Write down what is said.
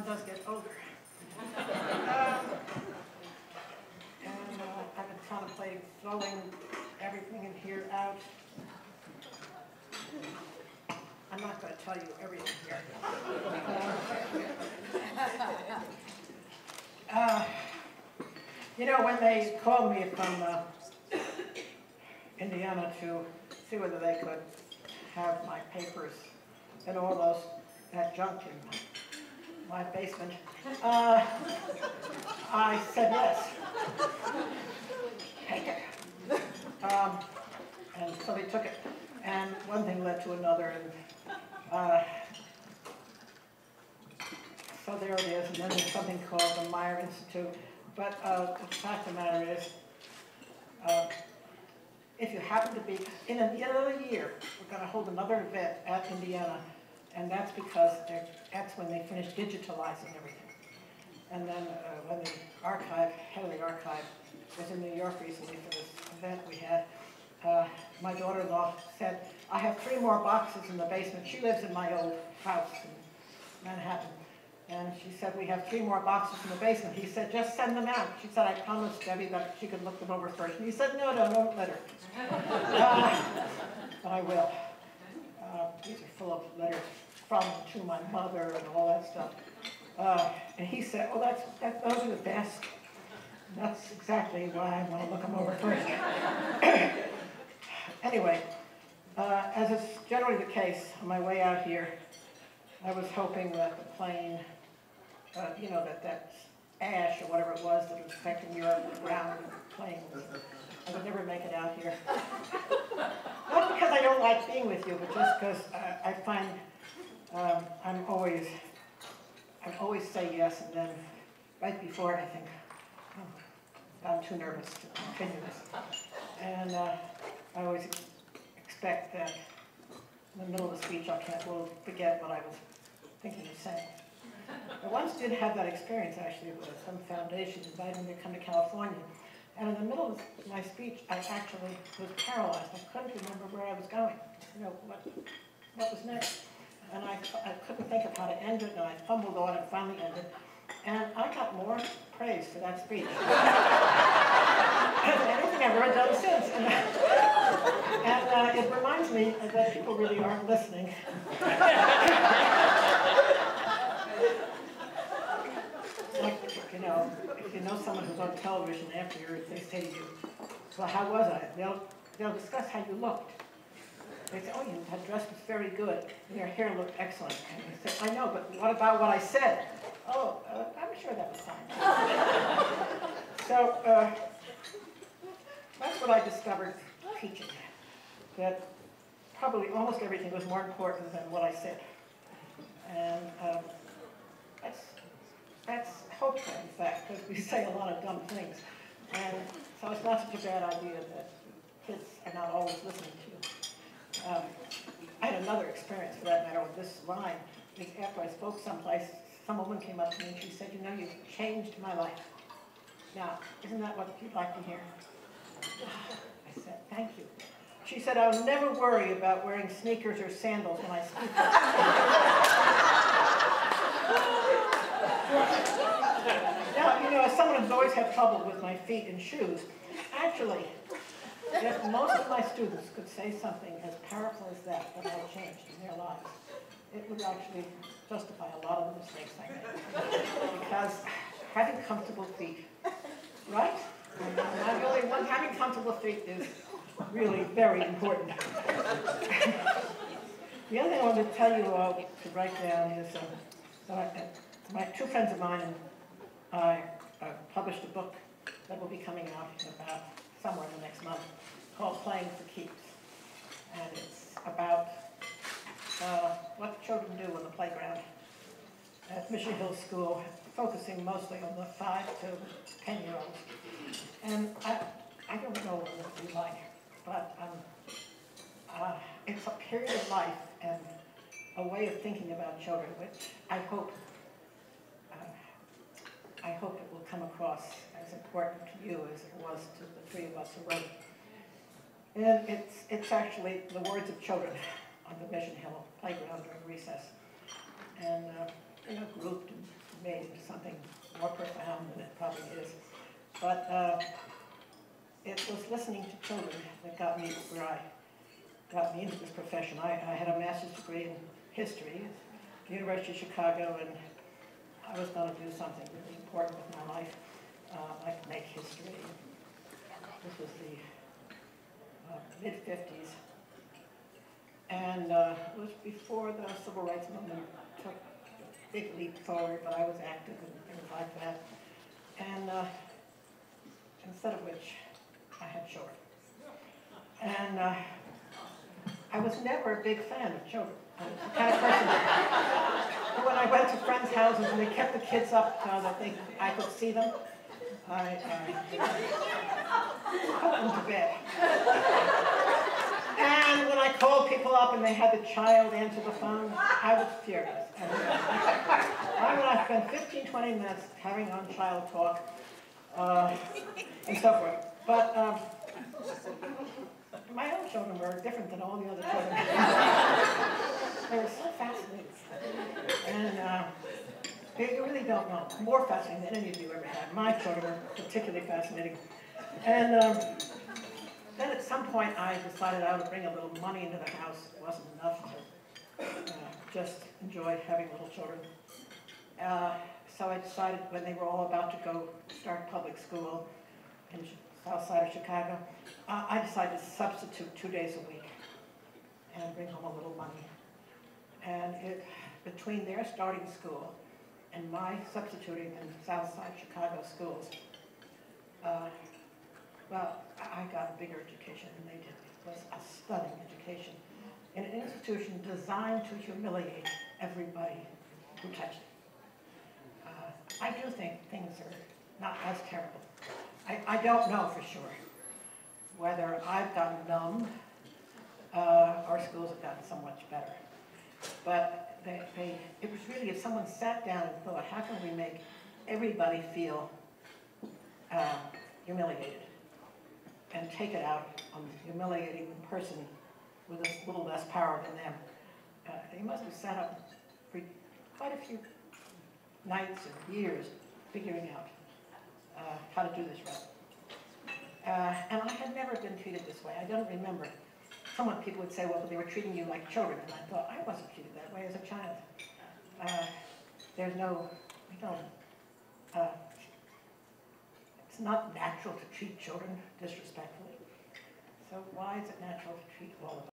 does get older. And I've been contemplating throwing everything in here out. I'm not going to tell you everything here. You know, when they called me from Indiana to see whether they could have my papers and all that junk in my basement, I said yes. Take it. And so they took it. And one thing led to another, and so there it is. And then there's something called the Meier Institute. But the fact of the matter is, if you happen to be, in another year, we're going to hold another event at Indiana, and that's because that's when they finish digitalizing everything. And then when the head of the archive was in New York recently for this event we had, my daughter-in-law said, I have 3 more boxes in the basement. She lives in my old house in Manhattan. And she said, we have 3 more boxes in the basement. He said, just send them out. She said, I promised Debbie that she could look them over first. And he said, no, don't let her. But I will. These are full of letters from to my mother and all that stuff. And he said, oh, those are the best. And that's exactly why I want to look them over first. Anyway, as is generally the case, on my way out here, I was hoping that the plane, you know, that ash or whatever it was that was affecting Europe around the plane, I would never make it out here. Not because I don't like being with you, but just because I find I always say yes, and then right before it I think, oh, I'm too nervous to continue this. And I always expect that in the middle of the speech I will forget what I was thinking of saying. I once did have that experience actually with some foundation inviting me to come to California. And in the middle of my speech, I actually was paralyzed. I couldn't remember where I was going, you know, what was next. And I couldn't think of how to end it, and I fumbled on and finally ended. And I got more praise for that speech than anything I've ever done since. And it reminds me that people really aren't listening. Like, if you know someone who's on television after they say to you, well, how was I? They'll discuss how you looked. They say, oh, that dress was very good. And your hair looked excellent. And they say, I know, but what about what I said? Oh, I'm sure that was fine. So that's what I discovered teaching, that probably almost everything was more important than what I said. And that's hopeful, in fact, because we say a lot of dumb things. And so it's not such a bad idea that kids are not always listening to you. I had another experience, for that matter, with this line. After I spoke someplace, some woman came up to me and she said, you know, you've changed my life. Now, isn't that what you'd like to hear? I said, thank you. She said, I'll never worry about wearing sneakers or sandals when I speak. Now, you know, as someone who's always had trouble with my feet and shoes, actually, if most of my students could say something as powerful as that I've changed in their lives, it would actually justify a lot of the mistakes I made. Because having comfortable feet, right? I'm the only one. Having comfortable feet is really very important. The other thing I want to tell you to write down is my 2 friends of mine and I published a book that will be coming out about somewhere in the next month called Playing for Keeps. And it's about what the children do on the playground at Mission Hill School, focusing mostly on the 5 to 10-year-olds. And I don't know what it will be like, but it's a period of life and a way of thinking about children, which I hope it will come across as important to you as it was to the 3 of us who wrote it. And it's actually the words of children on the Mission Hill playground during recess. And, grouped in made into something more profound than it probably is. But it was listening to children that got me into this profession. I had a master's degree in history at the University of Chicago, and I was going to do something really important with my life, like make history. This was the mid-50s, and it was before the Civil Rights Movement took a big leap forward, but I was active and things like that. And instead of which, I had children. And I was never a big fan of children. I was the kind of person who, when I went to friends' houses and they kept the kids up so that I could see them, I put them to bed. And when I called people up and they had the child answer the phone, I was furious. I would spend 15, 20 minutes carrying on child talk and so forth. But my own children were different than all the other children. They were so fascinating. And you really don't know. More fascinating than any of you ever had. My children were particularly fascinating. And then at some point I decided I would bring a little money into the house. It wasn't enough to just enjoy having little children. So I decided when they were all about to go start public school in the south side of Chicago, I decided to substitute 2 days a week and bring home a little money. And between their starting school and my substituting in south side Chicago schools, well, I got a bigger education than they did. It was a stunning education in an institution designed to humiliate everybody who touched it. I do think things are not as terrible. I don't know for sure whether I've gotten numb or schools have gotten so much better. But it was really, if someone sat down and thought, how can we make everybody feel humiliated and take it out on the humiliating person with a little less power than them. They must have sat up for quite a few nights and years figuring out how to do this right. And I had never been treated this way. I don't remember. People would say, well, they were treating you like children, and I thought, I wasn't treated that way as a child. It's not natural to treat children disrespectfully. So why is it natural to treat all of us?